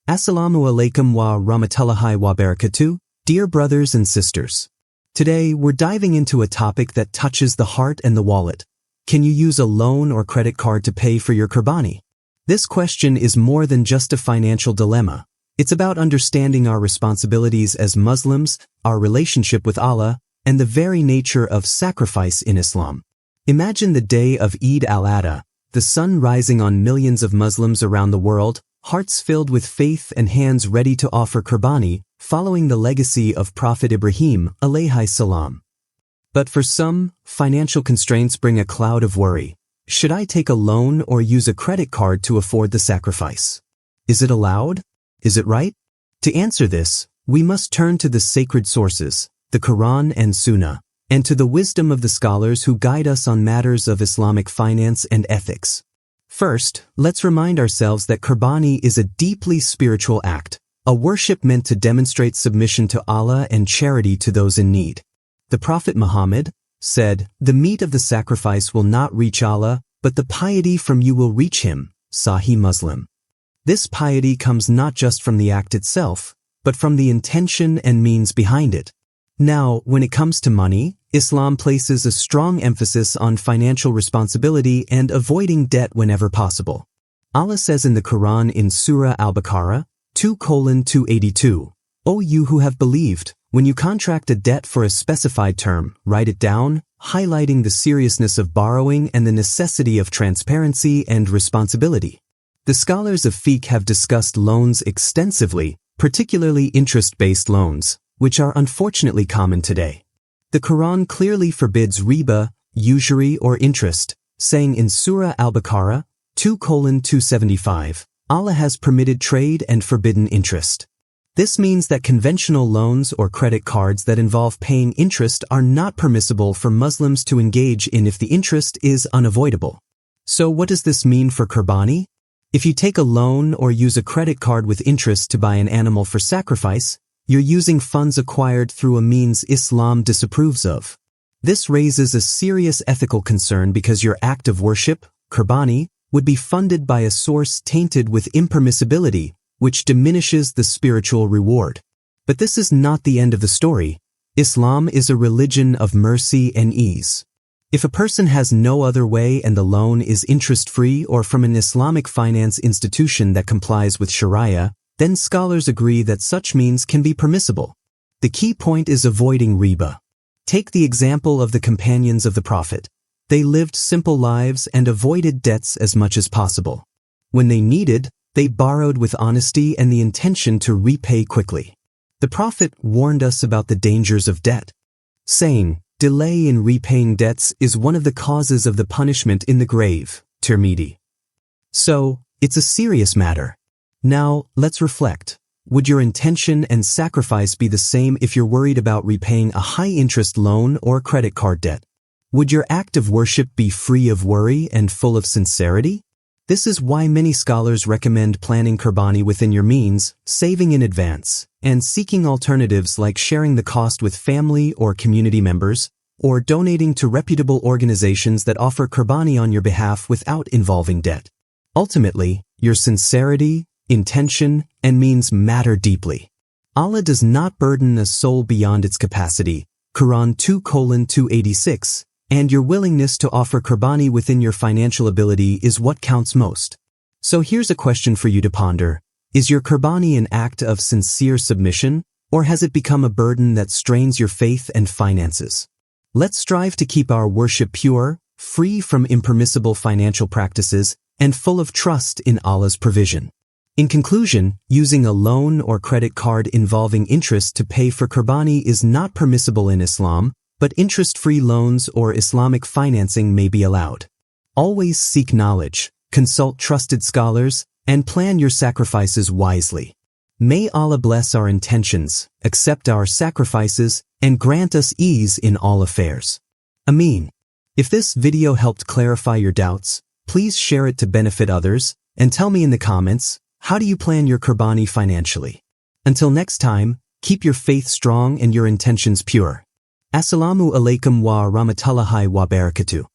Assalamu alaikum wa rahmatullahi wa barakatuh, dear brothers and sisters. Today, we're diving into a topic that touches the heart and the wallet. Can you use a loan or credit card to pay for your Qurbani? This question is more than just a financial dilemma. It's about understanding our responsibilities as Muslims, our relationship with Allah, and the very nature of sacrifice in Islam. Imagine the day of Eid al-Adha, the sun rising on millions of Muslims around the world, hearts filled with faith and hands ready to offer Qurbani, following the legacy of Prophet Ibrahim alayhi salam. But for some, financial constraints bring a cloud of worry. Should I take a loan or use a credit card to afford the sacrifice? Is it allowed? Is it right? To answer this, we must turn to the sacred sources, the Quran and Sunnah, and to the wisdom of the scholars who guide us on matters of Islamic finance and ethics. First, let's remind ourselves that Qurbani is a deeply spiritual act, a worship meant to demonstrate submission to Allah and charity to those in need. The Prophet Muhammad said, "The meat of the sacrifice will not reach Allah, but the piety from you will reach him." Sahih Muslim. This piety comes not just from the act itself, but from the intention and means behind it. Now, when it comes to money, Islam places a strong emphasis on financial responsibility and avoiding debt whenever possible. Allah says in the Quran in Surah Al-Baqarah 2:282, "O you who have believed, when you contract a debt for a specified term, write it down," highlighting the seriousness of borrowing and the necessity of transparency and responsibility. The scholars of fiqh have discussed loans extensively, particularly interest-based loans, which are unfortunately common today. The Quran clearly forbids riba, usury, or interest, saying in Surah Al-Baqarah 2:275, Allah has permitted trade and forbidden interest. This means that conventional loans or credit cards that involve paying interest are not permissible for Muslims to engage in if the interest is unavoidable. So what does this mean for Qurbani? If you take a loan or use a credit card with interest to buy an animal for sacrifice, you're using funds acquired through a means Islam disapproves of. This raises a serious ethical concern because your act of worship, Qurbani, would be funded by a source tainted with impermissibility, which diminishes the spiritual reward. But this is not the end of the story. Islam is a religion of mercy and ease. If a person has no other way and the loan is interest-free or from an Islamic finance institution that complies with Sharia, then scholars agree that such means can be permissible. The key point is avoiding riba. Take the example of the companions of the Prophet. They lived simple lives and avoided debts as much as possible. When they needed, they borrowed with honesty and the intention to repay quickly. The Prophet warned us about the dangers of debt, saying, "Delay in repaying debts is one of the causes of the punishment in the grave." Tirmidhi. So, it's a serious matter. Now, let's reflect. Would your intention and sacrifice be the same if you're worried about repaying a high-interest loan or credit card debt? Would your act of worship be free of worry and full of sincerity? This is why many scholars recommend planning Qurbani within your means, saving in advance, and seeking alternatives like sharing the cost with family or community members, or donating to reputable organizations that offer Qurbani on your behalf without involving debt. Ultimately, your sincerity, intention, and means matter deeply. Allah does not burden a soul beyond its capacity, Quran 2:286, and your willingness to offer Qurbani within your financial ability is what counts most. So here's a question for you to ponder. Is your Qurbani an act of sincere submission, or has it become a burden that strains your faith and finances? Let's strive to keep our worship pure, free from impermissible financial practices, and full of trust in Allah's provision. In conclusion, using a loan or credit card involving interest to pay for Qurbani is not permissible in Islam, but interest-free loans or Islamic financing may be allowed. Always seek knowledge, consult trusted scholars, and plan your sacrifices wisely. May Allah bless our intentions, accept our sacrifices, and grant us ease in all affairs. Ameen. If this video helped clarify your doubts, please share it to benefit others, and tell me in the comments, how do you plan your Qurbani financially? Until next time, keep your faith strong and your intentions pure. Assalamu alaikum wa rahmatullahi wa barakatuh.